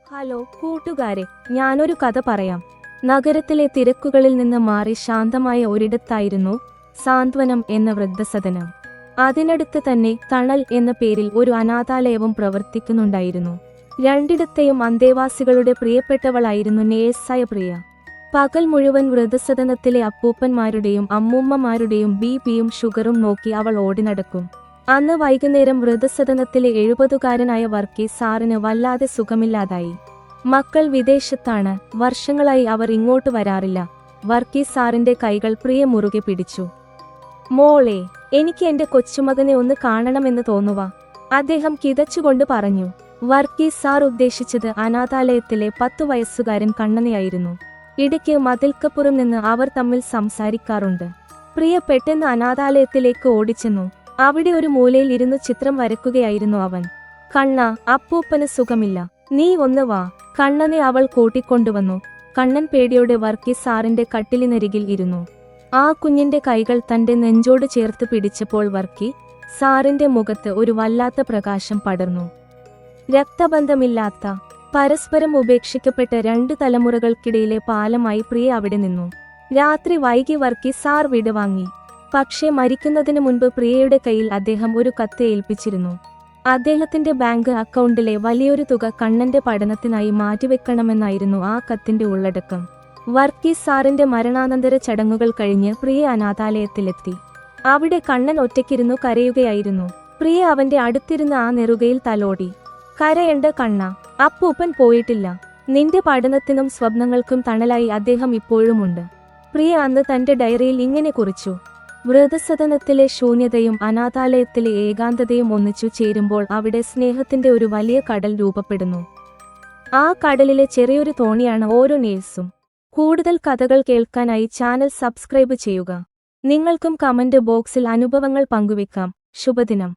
Hello കൂട്ടുകാരെ, ഞാനൊരു കഥ പറയാം. നഗരത്തിലെ തിരക്കുകളിൽ നിന്ന് മാറി ശാന്തമായ ഒരിടത്തായിരുന്നു സാന്ത്വനം എന്ന വൃദ്ധസദനം. അതിനടുത്ത് തന്നെ തണൽ എന്ന പേരിൽ ഒരു അനാഥാലയവും പ്രവർത്തിക്കുന്നുണ്ടായിരുന്നു. രണ്ടിടത്തെയും അന്തേവാസികളുടെ പ്രിയപ്പെട്ടവളായിരുന്നു നേഴ്സായ പ്രിയ. പകൽ മുഴുവൻ വൃദ്ധസദനത്തിലെ അപ്പൂപ്പന്മാരുടെയും അമ്മൂമ്മമാരുടെയും ബിപിയും ഷുഗറും നോക്കി അവൾ ഓടി നടക്കും. അന്ന് വൈകുന്നേരം വൃദ്ധസദനത്തിലെ 70കാരനായ വർഗീസ് സാറിന് വല്ലാതെ സുഖമില്ലാതായി. മക്കൾ വിദേശത്താണ്, വർഷങ്ങളായി അവർ ഇങ്ങോട്ട് വരാറില്ല. വർഗീസ് സാറിന്റെ കൈകൾ പ്രിയ മുറുകെ പിടിച്ചു. മോളെ, എനിക്ക് എന്റെ കൊച്ചുമകനെ ഒന്ന് കാണണമെന്ന് തോന്നുക, അദ്ദേഹം കിതച്ചുകൊണ്ട് പറഞ്ഞു. വർഗീസ് സാർ ഉദ്ദേശിച്ചത് അനാഥാലയത്തിലെ 10 വയസ്സുകാരൻ കണ്ണനെയായിരുന്നു. ഇടയ്ക്ക് മതിൽക്കപ്പുറം നിന്ന് അവർ തമ്മിൽ സംസാരിക്കാറുണ്ട്. പ്രിയ പെട്ടെന്ന് അനാഥാലയത്തിലേക്ക് ഓടിച്ചെന്നു. അവിടെ ഒരു മൂലയിൽ ഇരുന്ന് ചിത്രം വരക്കുകയായിരുന്നു അവൻ. കണ്ണ, അപ്പൂപ്പന് സുഖമില്ല, നീ ഒന്ന് വാ. കണ്ണനെ അവൾ കൂട്ടിക്കൊണ്ടുവന്നു. കണ്ണൻ പേടിയോടെ വർഗീസ് സാറിന്റെ കട്ടിലിനരികിൽ ഇരുന്നു. ആ കുഞ്ഞിന്റെ കൈകൾ തന്റെ നെഞ്ചോട് ചേർത്ത് പിടിച്ചപ്പോൾ വർഗീസ് സാറിന്റെ മുഖത്ത് ഒരു വല്ലാത്ത പ്രകാശം പടർന്നു. രക്തബന്ധമില്ലാത്ത, പരസ്പരം ഉപേക്ഷിക്കപ്പെട്ട 2 തലമുറകൾക്കിടയിലെ പാലമായി പ്രിയ അവിടെ നിന്നു. രാത്രി വൈകി വർഗീസ് സാർ വിടവാങ്ങി. പക്ഷേ മരിക്കുന്നതിന് മുൻപ് പ്രിയയുടെ കയ്യിൽ അദ്ദേഹം ഒരു കത്ത് ഏൽപ്പിച്ചിരുന്നു. അദ്ദേഹത്തിന്റെ ബാങ്ക് അക്കൗണ്ടിലെ വലിയൊരു തുക കണ്ണന്റെ പഠനത്തിനായി മാറ്റിവെക്കണമെന്നായിരുന്നു ആ കത്തിന്റെ ഉള്ളടക്കം. വർഗീസ് സാറിന്റെ മരണാനന്തര ചടങ്ങുകൾ കഴിഞ്ഞ് പ്രിയ അനാഥാലയത്തിലെത്തി. അവിടെ കണ്ണൻ ഒറ്റയ്ക്കിരുന്നു കരയുകയായിരുന്നു. പ്രിയ അവന്റെ അടുത്തിരുന്ന് ആ നെറുകയിൽ തലോടി. കരയണ്ട കണ്ണ, അപ്പൂപ്പൻ പോയിട്ടില്ല. നിന്റെ പഠനത്തിനും സ്വപ്നങ്ങൾക്കും തണലായി അദ്ദേഹം ഇപ്പോഴുമുണ്ട്. പ്രിയ അന്ന് തന്റെ ഡയറിയിൽ ഇങ്ങനെ കുറിച്ചു. വൃദ്ധസദനത്തിലെ ശൂന്യതയും അനാഥാലയത്തിലെ ഏകാന്തതയും ഒന്നിച്ചു ചേരുമ്പോൾ അവിടെ സ്നേഹത്തിന്റെ ഒരു വലിയ കടൽ രൂപപ്പെടുന്നു. ആ കടലിലെ ചെറിയൊരു തോണിയാണ് ഓരോ നേഴ്സും. കൂടുതൽ കഥകൾ കേൾക്കാനായി ചാനൽ സബ്സ്ക്രൈബ് ചെയ്യുക. നിങ്ങൾക്കും കമന്റ് ബോക്സിൽ അനുഭവങ്ങൾ പങ്കുവെക്കാം. ശുഭദിനം.